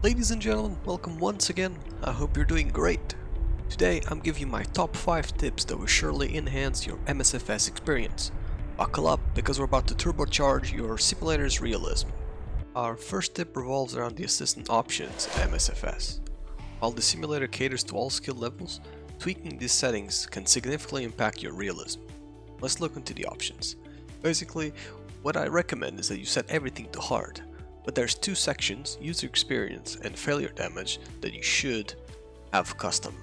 Ladies and gentlemen, welcome once again. I hope you're doing great. Today I'm giving you my top 5 tips that will surely enhance your MSFS experience. Buckle up because we're about to turbocharge your simulator's realism. Our first tip revolves around the assistant options in MSFS. While the simulator caters to all skill levels, tweaking these settings can significantly impact your realism. Let's look into the options. Basically, what I recommend is that you set everything to hard. But there's two sections, user experience and failure damage, that you should have custom.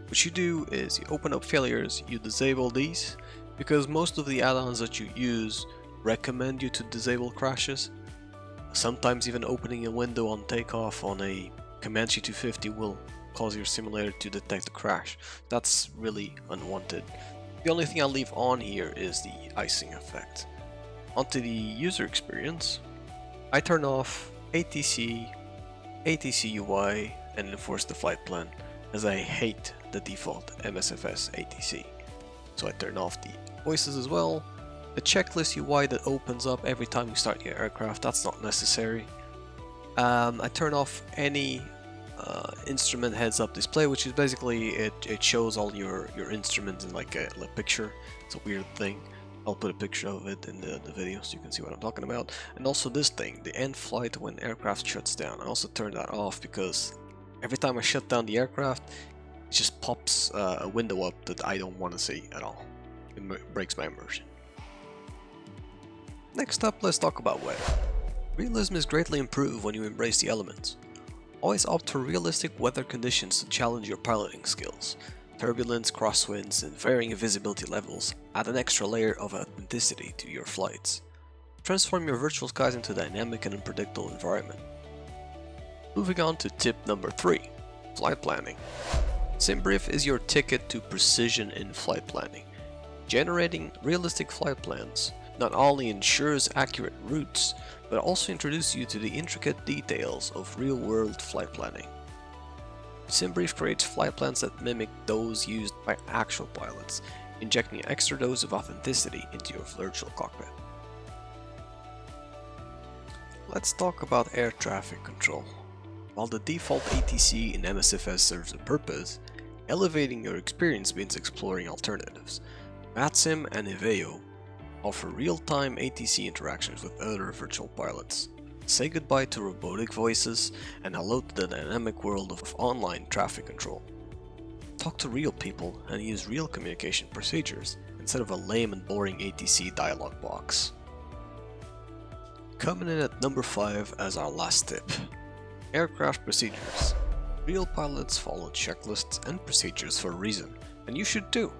What you do is you open up failures, you disable these, because most of the add-ons that you use recommend you to disable crashes. Sometimes even opening a window on takeoff on a Comanche 250 will cause your simulator to detect a crash. That's really unwanted. The only thing I'll leave on here is the icing effect. Onto the user experience. I turn off ATC, ATC UI, and enforce the flight plan, as I hate the default MSFS ATC. So I turn off the voices as well. The checklist UI that opens up every time you start your aircraft, that's not necessary. I turn off any instrument heads-up display, which is basically it shows all your instruments in like a picture. It's a weird thing. I'll put a picture of it in the video so you can see what I'm talking about. And also this thing, the end flight when aircraft shuts down. I also turn that off because every time I shut down the aircraft, it just pops a window up that I don't want to see at all. It breaks my immersion. Next up, let's talk about weather. Realism is greatly improved when you embrace the elements. Always opt for realistic weather conditions to challenge your piloting skills. Turbulence, crosswinds, and varying visibility levels add an extra layer of authenticity to your flights. Transform your virtual skies into a dynamic and unpredictable environment. Moving on to tip number 3, flight planning. SimBrief is your ticket to precision in flight planning. Generating realistic flight plans not only ensures accurate routes, but also introduces you to the intricate details of real-world flight planning. SimBrief creates flight plans that mimic those used by actual pilots, injecting an extra dose of authenticity into your virtual cockpit. Let's talk about air traffic control. While the default ATC in MSFS serves a purpose, elevating your experience means exploring alternatives. MatSim and Eveo offer real-time ATC interactions with other virtual pilots. Say goodbye to robotic voices and hello to the dynamic world of online traffic control. Talk to real people and use real communication procedures instead of a lame and boring ATC dialog box. Coming in at number 5 as our last tip. Aircraft procedures. Real pilots follow checklists and procedures for a reason, and you should too.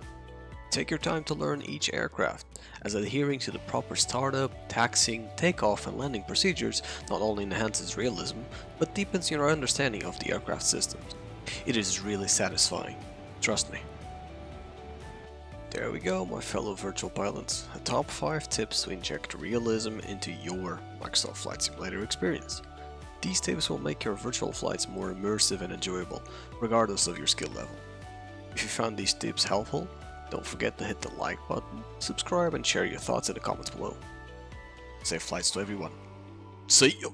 Take your time to learn each aircraft, as adhering to the proper startup, taxiing, takeoff and landing procedures not only enhances realism, but deepens your understanding of the aircraft systems. It is really satisfying, trust me. There we go, my fellow virtual pilots, a top 5 tips to inject realism into your Microsoft Flight Simulator experience. These tips will make your virtual flights more immersive and enjoyable, regardless of your skill level. If you found these tips helpful, don't forget to hit the like button, subscribe and share your thoughts in the comments below. Safe flights to everyone. See you!